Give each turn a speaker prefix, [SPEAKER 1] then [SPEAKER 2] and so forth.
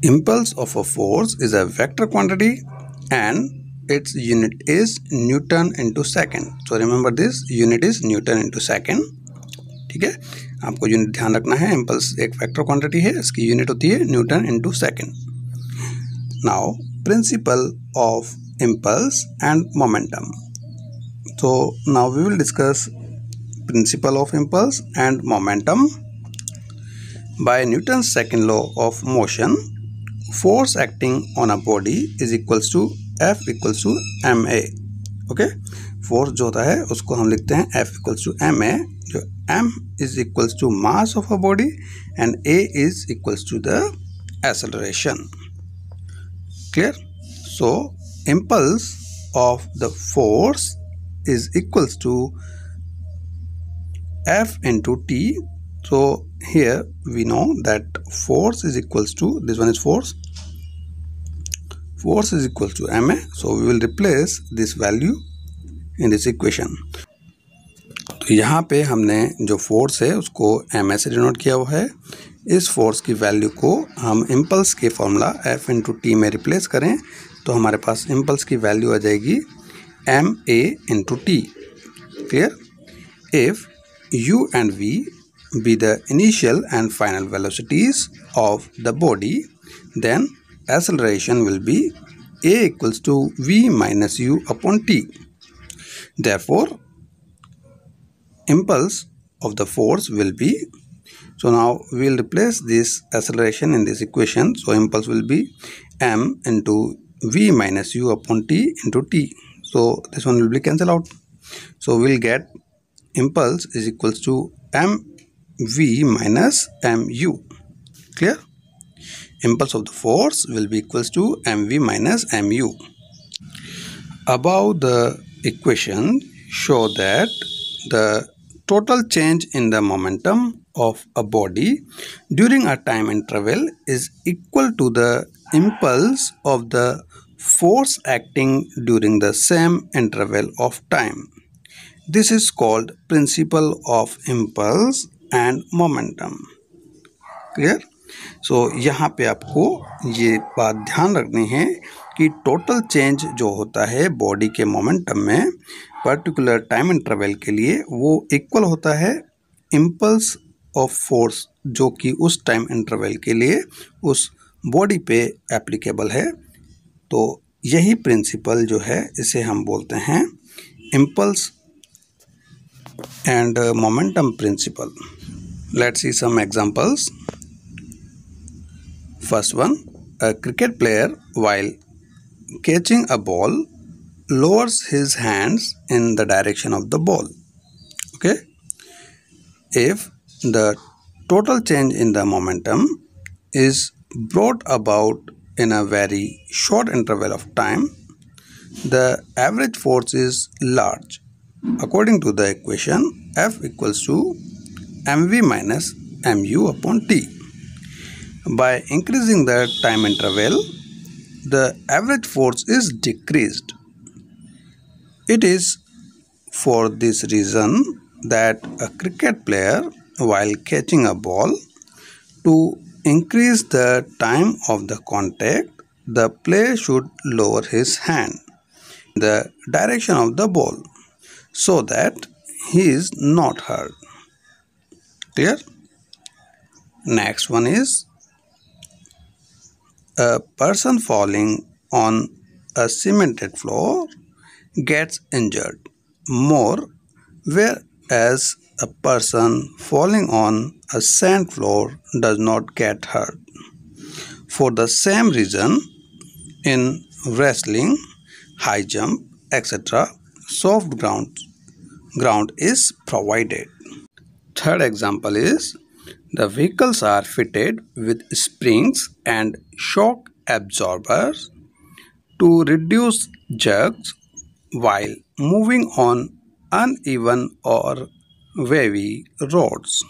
[SPEAKER 1] Impulse of a force is a vector quantity and its unit is Newton into second. So remember this, unit is Newton into second. ठीक है, आपको unit ध्यान रखना है. Impulse एक vector quantity है, इसकी यूनिट होती है Newton into second. Now principle of impulse and momentum. So now we will discuss principle of impulse and momentum. By Newton's second law of motion, force acting on a body is equals to F equals to ma. Okay, force जो होता है उसको हम लिखते हैं F equals to ma, जो m is equals to mass of a body and a is equals to the acceleration. Clear? So impulse of the force is equals to F into t. So here we know that force is equals to, this one is force is equals to ma. So we will replace this value in this equation. तो यहाँ पे हमने जो force है उसको ma से denote किया हुआ है. इस फोर्स की वैल्यू को हम इम्पल्स के फॉर्मूला F इंटू टी में रिप्लेस करें तो हमारे पास इम्पल्स की वैल्यू आ जाएगी ma into t. Clear? If u and v be the initial and final velocities of the body, then acceleration will be a equals to v minus u upon t. Therefore, impulse of the force will be, so now we will replace this acceleration in this equation. So impulse will be m into v minus u upon t into t. So this one will be cancelled out. So we'll get impulse is equals to mv minus mu. Clear? Impulse of the force will be equals to mv minus mu. Above the equation show that the total change in the momentum of a body during a time interval is equal to the impulse of the force acting during the same interval of time. This is called principle of impulse and momentum. Clear? So यहाँ पे आपको ये बात ध्यान रखनी है कि total change जो होता है बॉडी के मोमेंटम में पर्टिकुलर टाइम इंटरवल के लिए वो इक्वल होता है इम्पल्स ऑफ फोर्स जो कि उस टाइम इंटरवल के लिए उस बॉडी पे एप्लीकेबल है. तो यही प्रिंसिपल जो है इसे हम बोलते हैं impulse and momentum principle. Let's see some examples. First one, a cricket player while catching a ball lowers his hands in the direction of the ball. Okay, if the total change in the momentum is brought about in a very short interval of time, the average force is large. According to the equation, F equals to mv minus mu upon t. By increasing the time interval, the average force is decreased. It is for this reason that a cricket player, while catching a ball, to increase the time of the contact, the player should lower his hand in the direction of the ball so that he is not hurt. Clear? Next one is, a person falling on a cemented floor gets injured more, whereas a person falling on a sand floor does not get hurt. For the same reason, in wrestling, high jump, etc., soft ground is provided. Third example is, the vehicles are fitted with springs and shock absorbers to reduce jerks while moving on uneven or wavy roads.